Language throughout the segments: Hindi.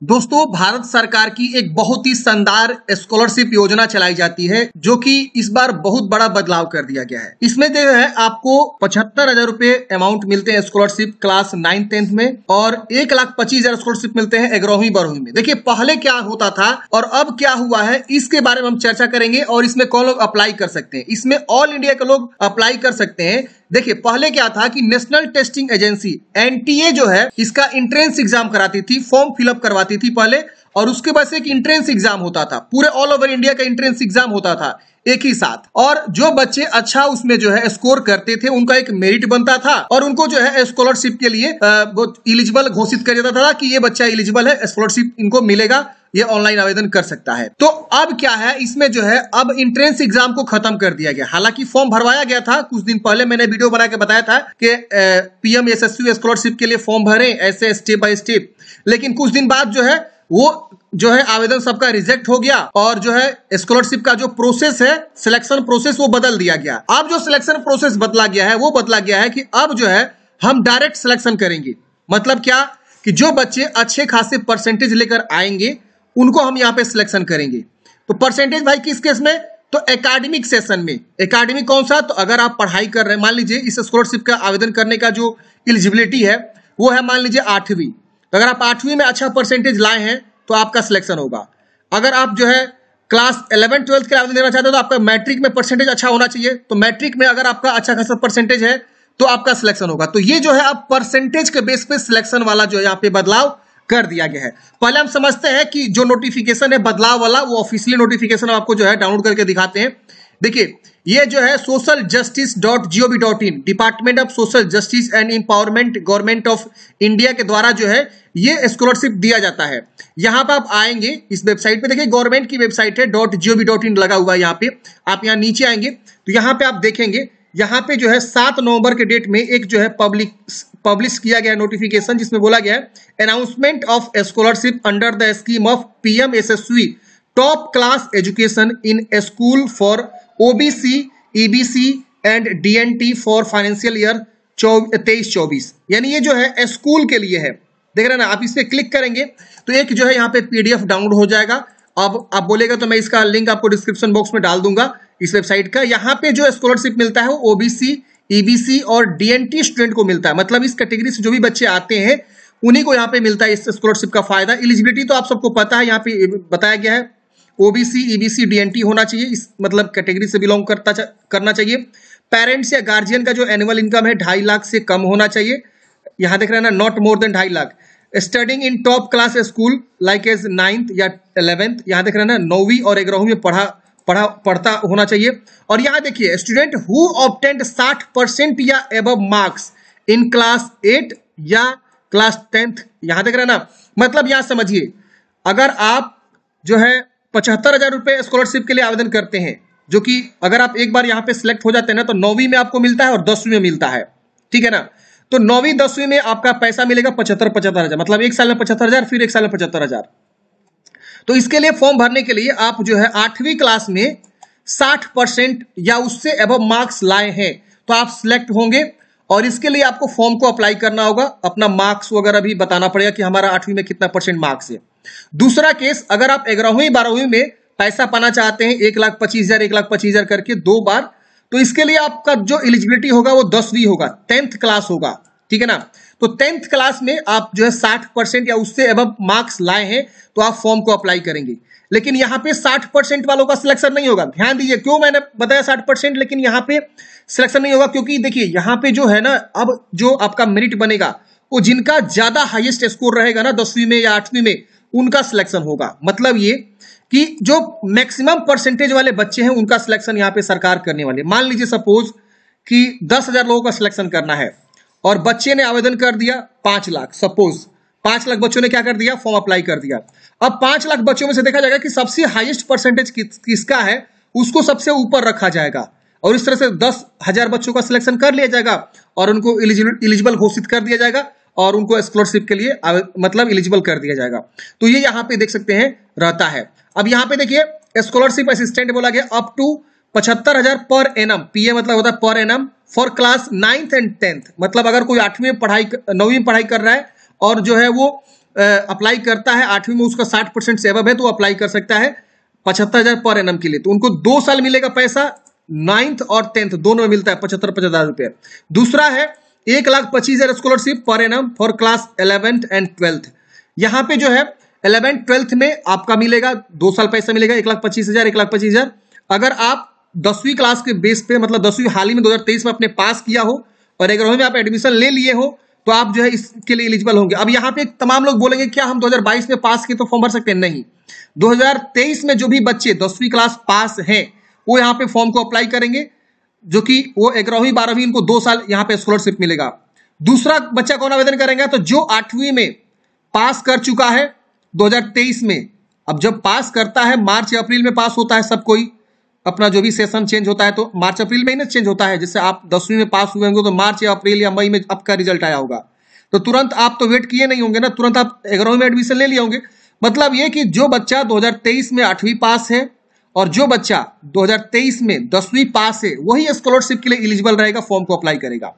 दोस्तों, भारत सरकार की एक बहुत ही शानदार स्कॉलरशिप योजना चलाई जाती है जो कि इस बार बहुत बड़ा बदलाव कर दिया गया है। इसमें जो है आपको 75,000 रुपए अमाउंट मिलते हैं स्कॉलरशिप क्लास 9-10 में और 1,25,000 स्कॉलरशिप मिलते हैं 11वीं 12वीं में। देखिए पहले क्या होता था और अब क्या हुआ है इसके बारे में हम चर्चा करेंगे और इसमें कौन लोग अप्लाई कर सकते हैं। इसमें ऑल इंडिया के लोग अप्लाई कर सकते हैं। देखिए पहले क्या था कि नेशनल टेस्टिंग एजेंसी एनटीए जो है इसका एंट्रेंस एग्जाम कराती थी, फॉर्म फिलअप करवाती थी पहले और उसके बाद से एक एंट्रेंस एग्जाम होता था। पूरे ऑल ओवर इंडिया का एंट्रेंस एग्जाम होता था एक ही साथ और जो बच्चे अच्छा उसमें जो है स्कोर करते थे उनका एक मेरिट बनता था और उनको जो है स्कॉलरशिप के लिए एलिजिबल घोषित कर दिया था कि ये बच्चा एलिजिबल है, स्कॉलरशिप इनको मिलेगा, ये ऑनलाइन आवेदन कर सकता है। तो अब क्या है इसमें जो है अब एंट्रेंस एग्जाम को खत्म कर दिया गया। हालांकि फॉर्म भरवाया गया था, कुछ दिन पहले मैंने वीडियो बना के बताया था कि पीएम यशस्वी स्कॉलरशिप के लिए फॉर्म भरें ऐसे स्टेप बाय स्टेप, लेकिन कुछ दिन बाद जो है वो जो है आवेदन सबका रिजेक्ट हो गया और जो है स्कॉलरशिप का जो प्रोसेस है, सिलेक्शन प्रोसेस, वो बदल दिया गया। अब जो सिलेक्शन प्रोसेस बदला गया है वो बदला गया है कि अब जो है हम डायरेक्ट सिलेक्शन करेंगे। मतलब क्या कि जो बच्चे अच्छे खासे परसेंटेज लेकर आएंगे उनको हम यहाँ पे सिलेक्शन करेंगे। तो परसेंटेज भाई किस केस में? तो एकेडमिक सेशन में। एकेडमिक कौन सा? तो अगर आप पढ़ाई कर रहे हैं, मान लीजिए इस स्कॉलरशिप का आवेदन करने का जो एलिजिबिलिटी है वो है मान लीजिए 8वीं। तो अगर आप 8वीं में अच्छा परसेंटेज लाए हैं तो आपका सिलेक्शन होगा। अगर आप जो है क्लास 11 12 के आवेदन देना चाहते हो तो आपका मैट्रिक में परसेंटेज अच्छा होना चाहिए। तो मैट्रिक में अगर आपका अच्छा खासा परसेंटेज है तो आपका सिलेक्शन होगा। तो ये जो है अब परसेंटेज के बेस पे सिलेक्शन वाला जो है यहाँ पे बदलाव कर दिया गया है। पहले हम समझते हैं कि जो नोटिफिकेशन है बदलाव वाला वो ऑफिशियल नोटिफिकेशन आपको जो है डाउनलोड करके दिखाते हैं। देखिए ये जो है socialjustice.gov.in department of social justice and empowerment government of India के द्वारा जो है ये स्कॉलरशिप दिया जाता है। यहाँ पर आप आएंगे इस वेबसाइट पे, देखिए गवर्नमेंट की वेबसाइट है .gov.in लगा हुआ है। यहाँ पे आप यहाँ नीचे आएंगे तो यहाँ पे आप देखेंगे यहाँ पे जो है 7 नवंबर के डेट में एक जो है पब्लिश किया गया नोटिफिकेशन जिसमें बोला गया है announcement of scholarship under the scheme of PM Yashasvi top class education in school for OBC EBC and DNT for financial year 23-24। यानी ये जो है स्कूल के लिए है। देख रहे हैं ना, आप इस पे क्लिक करेंगे तो एक जो है यहाँ पे पीडीएफ डाउनलोड हो जाएगा। अब आप बोलेगा तो मैं इसका लिंक आपको डिस्क्रिप्शन बॉक्स में डाल दूंगा इस वेबसाइट का। यहाँ पे जो स्कॉलरशिप मिलता है वो ओबीसी ईबीसी और डीएनटी स्टूडेंट को मिलता है। मतलब इस कैटेगरी से जो भी बच्चे आते हैं उन्हीं को यहाँ पे मिलता है इस स्कॉलरशिप का फायदा। एलिजिबिलिटी तो आप सबको पता है, यहाँ पे बताया गया है ओबीसी ईबीसी डीएनटी होना चाहिए, इस मतलब कैटेगरी से बिलोंग करना चाहिए। पेरेंट्स या गार्जियन का जो एनुअल इनकम है 2.5 लाख से कम होना चाहिए। यहाँ देख रहे हैं ना, not more than 2.5 lakh. Studying in top class school like as 9th या 11th, यहाँ देख रहे हैं ना 9वीं और 11वीं में पढ़ता होना चाहिए। और यहाँ देखिए स्टूडेंट हु ऑब्टेन्ड 60% या एबव मार्क्स इन क्लास 8 या क्लास 10th, यहाँ देख रहे हैं ना। मतलब यहाँ समझिए अगर आप जो है 75,000 रुपए स्कॉलरशिप के लिए आवेदन करते हैं, जो कि अगर आप एक बार यहाँ पे सिलेक्ट हो जाते हैं ना तो 9वीं में आपको मिलता है और 10वीं में मिलता है, ठीक है ना। तो 9वीं 10वीं में आपका पैसा मिलेगा 75,000, मतलब एक साल में 75,000 फिर एक साल में 75,000। तो इसके लिए फॉर्म भरने के लिए आप जो है 8वीं क्लास में 60% या उससे एबव मार्क्स लाए हैं तो आप सिलेक्ट होंगे और इसके लिए आपको फॉर्म को अप्लाई करना होगा। अपना मार्क्स वगैरह भी बताना पड़ेगा कि हमारा 8वीं में कितना % मार्क्स है। दूसरा केस, अगर आप 11वीं 12वीं में पैसा पाना चाहते हैं 1,25,000 1,25,000 करके 2 बार, तो इसके लिए आपका जो एलिजिबिलिटी होगा वो 10वीं होगा, 10th क्लास होगा, ठीक है ना। तो 10th क्लास में आप जो है 60% या उससे एबव मार्क्स लाए हैं तो आप फॉर्म को अप्लाई करेंगे। लेकिन यहाँ पे 60% वालों का सिलेक्शन नहीं होगा। ध्यान दीजिए क्यों मैंने बताया 60%, लेकिन यहाँ पे सिलेक्शन नहीं होगा क्योंकि देखिए यहाँ पे जो है ना अब जो आपका मेरिट बनेगा वो जिनका ज्यादा हाईएस्ट स्कोर रहेगा ना 10वीं में या 8वीं में उनका सिलेक्शन होगा। मतलब ये कि जो मैक्सिमम परसेंटेज वाले बच्चे हैं उनका सिलेक्शन यहाँ पे सरकार करने वाली है। मान लीजिए सपोज कि 10,000 लोगों का सिलेक्शन करना है और बच्चे ने आवेदन कर दिया 5 लाख, सपोज 5 लाख बच्चों ने क्या कर दिया, फॉर्म अप्लाई कर दिया। अब 5 लाख बच्चों में से देखा जाएगा कि सबसे हाईएस्ट परसेंटेज किसका है उसको सबसे ऊपर रखा जाएगा और इस तरह से 10,000 बच्चों का सिलेक्शन कर लिया जाएगा और उनको एलिजिबल घोषित कर दिया जाएगा और उनको स्कॉलरशिप के लिए मतलब एलिजिबल कर दिया जाएगा। तो ये यहाँ पे देख सकते हैं रहता है। अब यहाँ पे देखिए स्कॉलरशिप असिस्टेंट बोला गया अप टू 75,000 पर एनम, पीए मतलब होता है per annum for class 9th and 10th। मतलब अगर कोई 9वीं में पढ़ाई कर रहा है और जो है वो अप्लाई करता है, 8वीं में उसका 60% से अबव है तो अप्लाई कर सकता है 75,000 पर एनम के लिए। तो उनको 2 साल मिलेगा पैसा, 9th और 10th दोनों में मिलता है 75,000 रुपये। दूसरा है 1,25,000 scholarship per annum for class 11th and 12th। यहाँ पे जो है 11th 12th में आपका मिलेगा 2 साल पैसा मिलेगा 1,25,000 1,25,000। अगर आप 10वीं क्लास के बेस पे मतलब 10वीं हाल ही में 2023 में आपने पास किया हो और 11वीं में आप एडमिशन ले लिए हो तो आप जो है इसके लिए एलिजिबल होंगे। अब यहाँ पे तमाम लोग बोलेंगे क्या हम 2022 में पास किए तो फॉर्म भर सकते हैं? नहीं, 2023 में जो भी बच्चे 10वीं क्लास पास हैं वो यहाँ पे फॉर्म को अप्लाई करेंगे, जो कि वो 11वीं 12वीं इनको 2 साल यहाँ पे स्कॉलरशिप मिलेगा। दूसरा बच्चा कौन आवेदन करेंगे? तो जो 8वीं में पास कर चुका है 2023 में, अब जब पास करता है मार्च या अप्रैल में पास होता है सब कोई, अपना जो भी सेशन चेंज होता है तो मार्च अप्रैल में ही ना चेंज होता है। जैसे आप 10वीं में पास हुए होंगे तो मार्च या अप्रैल या मई में आपका रिजल्ट आया होगा, तो तुरंत आप तो वेट किए नहीं होंगे ना, तुरंत आप 11वीं में एडमिशन ले लिए होंगे। मतलब ये कि जो बच्चा 2023 में 8वीं पास है और जो बच्चा 2023 में 10वीं पास है वही स्कॉलरशिप के लिए एलिजिबल रहेगा, फॉर्म को अप्लाई करेगा।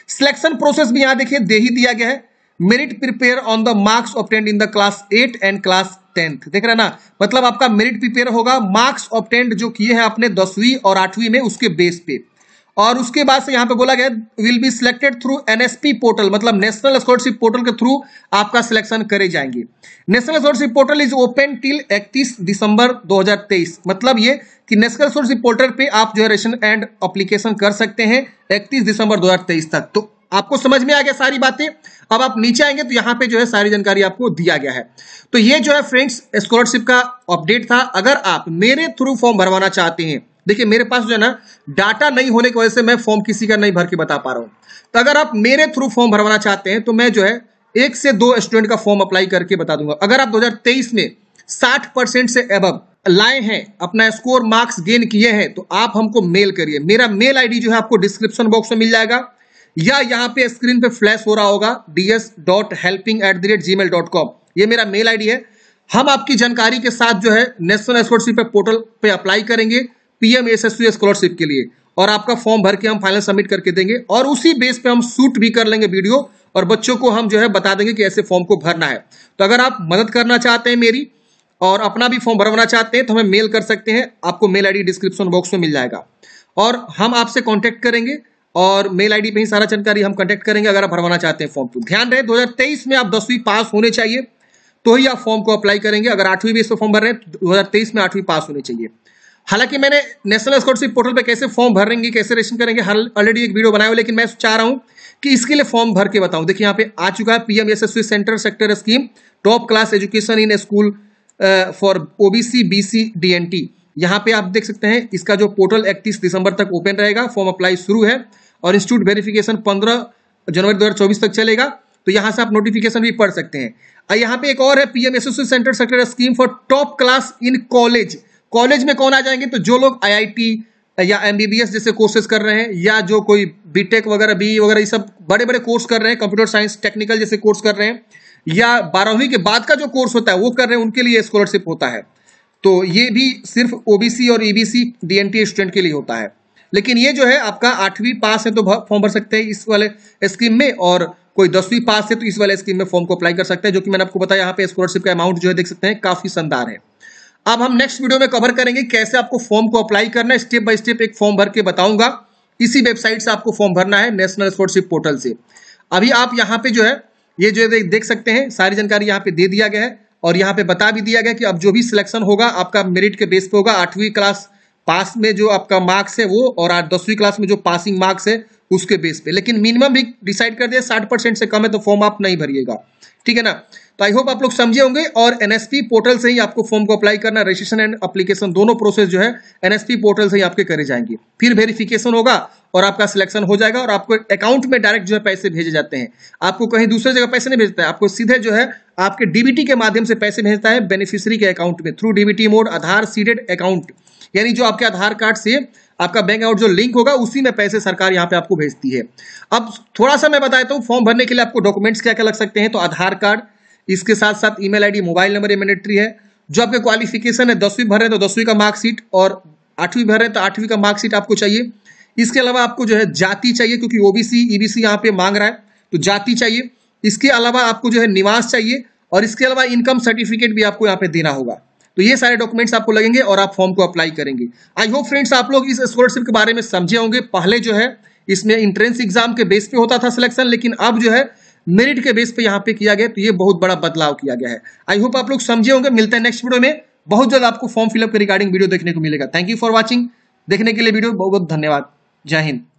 सिलेक्शन प्रोसेस भी यहाँ देखिए दे ही दिया गया है, merit prepare on the marks obtained in the class 8 and class 10th। देख रहे हैं ना, मतलब आपका मेरिट प्रिपेयर होगा मार्क्स ऑब्टेन्ड जो किए हैं आपने 10वीं और 8वीं में उसके बेस पे। और उसके बाद से यहाँ पे बोला गया will be selected through NSP portal, मतलब नेशनल स्कॉलरशिप पोर्टल के थ्रू आपका सिलेक्शन करे जाएंगे। National scholarship portal is open till 31 दिसंबर 2023। मतलब ये कि नेशनल स्कॉलरशिप पोर्टल पे आप जो है रजिस्ट्रेशन एंड एप्लीकेशन कर सकते हैं 31 दिसंबर 2023 तक। तो आपको समझ में आ गया सारी बातें। अब आप नीचे आएंगे तो यहाँ पे जो है सारी जानकारी आपको दिया गया है। तो ये जो है फ्रेंड्स स्कॉलरशिप का अपडेट था। अगर आप मेरे थ्रू फॉर्म भरवाना चाहते हैं, देखिए मेरे पास जो है ना डाटा नहीं होने की वजह से मैं फॉर्म किसी का नहीं भर के बता पा रहा हूं, तो अगर आप मेरे थ्रू फॉर्म भरवाना चाहते हैं तो मैं जो है 1 से 2 स्टूडेंट का फॉर्म अप्लाई करके बता दूंगा। अगर आप 2023 में 60% से अबव लाए हैं, अपना स्कोर मार्क्स गेन किए हैं, तो आप हमको मेल करिए। मेरा मेल आईडी जो है आपको डिस्क्रिप्शन बॉक्स में मिल जाएगा या यहाँ पे स्क्रीन पे फ्लैश हो रहा होगा ds.helping@gmail.com, ये मेरा मेल आईडी है। हम आपकी जानकारी के साथ जो है नेशनल स्कॉलरशिप पोर्टल पे अप्लाई करेंगे PMSSU स्कॉलरशिप के लिए और आपका फॉर्म भर के हम फाइनल सबमिट करके देंगे और उसी बेस पे हम शूट भी कर लेंगे वीडियो और बच्चों को हम जो है बता देंगे कि ऐसे फॉर्म को भरना है। तो अगर आप मदद करना चाहते हैं मेरी और अपना भी फॉर्म भरवाना चाहते हैं तो हमें मेल कर सकते हैं, आपको मेल आईडी डिस्क्रिप्शन बॉक्स में मिल जाएगा और हम आपसे कॉन्टेक्ट करेंगे और मेल आईडी पे ही सारा जानकारी हम कांटेक्ट करेंगे अगर आप भरवाना चाहते हैं फॉर्म। तो ध्यान रहे 2023 में आप 10वीं पास होने चाहिए तो ही आप फॉर्म को अप्लाई करेंगे। अगर 8वीं बेस पे फॉर्म भर रहे हैं 2023 में 8वीं पास होनी चाहिए। हालांकि मैंने नेशनल स्कॉलरशिप पोर्टल पे कैसे फॉर्म भरेंगे, कैसे रजिस्ट्रेशन करेंगे ऑलरेडी एक वीडियो बनाया हुआ, लेकिन मैं चाह रहा हूं कि इसके लिए फॉर्म भर के बताऊं। देखिए यहाँ पे आ चुका है PMSSU centre sector scheme top class education in school for OBC BC DNT। यहाँ पे आप देख सकते हैं इसका जो पोर्टल 31 दिसंबर तक ओपन रहेगा, फॉर्म अप्लाई शुरू है और इंस्टीट्यूट वेरिफिकेशन 15 जनवरी 2024 तक चलेगा। तो यहाँ से आप नोटिफिकेशन भी पढ़ सकते हैं। यहाँ पे एक और है PMSSU centre sector scheme for top class in college. College में कौन आ जाएंगे? तो जो लोग IIT या MBBS जैसे कोर्सेज कर रहे हैं या जो कोई BTech वगैरह BE वगैरह ये सब बड़े बड़े कोर्स कर रहे हैं, कंप्यूटर साइंस टेक्निकल जैसे कोर्स कर रहे हैं या 12वीं के बाद का जो कोर्स होता है वो कर रहे हैं, उनके लिए स्कॉलरशिप होता है। तो ये भी सिर्फ OBC और EBC DNT स्टूडेंट के लिए होता है। लेकिन ये जो है आपका 8वीं पास है तो फॉर्म भर सकते हैं इस वाले स्कीम में, और कोई 10वीं पास है तो इस वाले स्कीम में फॉर्म को अप्लाई कर सकते हैं, जो कि मैंने आपको बताया। यहाँ पे स्कॉलरशिप का अमाउंट जो है देख सकते हैं काफी शानदार है। अब हम नेक्स्ट वीडियो में कवर करेंगे कैसे आपको फॉर्म को अप्लाई करना है, स्टेप बाय स्टेप एक फॉर्म भर के बताऊंगा। इसी वेबसाइट से आपको फॉर्म भरना है नेशनल स्कॉलरशिप पोर्टल से। अभी आप यहाँ पे जो है ये जो देख सकते हैं सारी जानकारी यहाँ पे दे दिया गया है और यहाँ पे बता भी दिया गया कि अब जो भी सिलेक्शन होगा आपका मेरिट के बेस पे होगा। 8वीं क्लास पास में जो आपका मार्क्स है वो और 10वीं क्लास में जो पासिंग मार्क्स है उसके बेस पे। लेकिन मिनिमम भी डिसाइड कर दिया 60% से कम है तो फॉर्म आप नहीं भरिएगा, ठीक है ना। तो आई होप आप लोग समझे होंगे और NSP पोर्टल से ही आपको फॉर्म को अप्लाई करना, रजिस्ट्रेशन एंड एप्लीकेशन दोनों प्रोसेस जो है NSP पोर्टल से ही आपके करे जाएंगे। फिर वेरिफिकेशन होगा और आपका सिलेक्शन हो जाएगा और आपको अकाउंट में डायरेक्ट जो है पैसे भेजे जाते हैं। आपको कहीं दूसरे जगह पैसे नहीं भेजता है, आपको सीधे जो है आपके DBT के माध्यम से पैसे भेजता है बेनिफिशियरी के अकाउंट में थ्रू DBT मोड आधार सीडेड अकाउंट, यानी जो आपके आधार कार्ड से आपका बैंक अकाउंट जो लिंक होगा उसी में पैसे सरकार यहाँ पे आपको भेजती है। अब थोड़ा सा मैं बताता हूँ फॉर्म भरने के लिए आपको डॉक्यूमेंट्स क्या क्या लग सकते हैं। तो आधार कार्ड, इसके साथ साथ ईमेल आईडी, मोबाइल नंबर, ये मैंडेटरी है। जो आपके क्वालिफिकेशन है 10वीं भर रहे हैं तो 10वीं का मार्कशीट और 8वीं भर रहे हैं तो 8वीं का मार्कशीट आपको चाहिए। इसके अलावा आपको जो है जाति चाहिए, क्योंकि OBC EBC यहाँ पे मांग रहा है तो जाति चाहिए। इसके अलावा आपको जो है निवास चाहिए और इसके अलावा इनकम सर्टिफिकेट भी आपको यहाँ पे देना होगा। तो ये सारे डॉक्यूमेंट्स आपको लगेंगे और आप फॉर्म को अप्लाई करेंगे। आई होप फ्रेंड्स आप लोग इस स्कॉलरशिप के बारे में समझे होंगे। पहले जो है इसमें इंट्रेंस एग्जाम के बेस पे होता था सिलेक्शन, लेकिन अब जो है मेरिट के बेस पे यहाँ पे किया गया। तो ये बहुत बड़ा बदलाव किया गया है। आई होप आप लोग समझे होंगे। मिलते हैं नेक्स्ट वीडियो में। बहुत जल्द आपको फॉर्म फिलअप के रिगार्डिंग वीडियो देखने को मिलेगा। Thank you for watching. देखने के लिए वीडियो बहुत बहुत धन्यवाद। जय हिंद।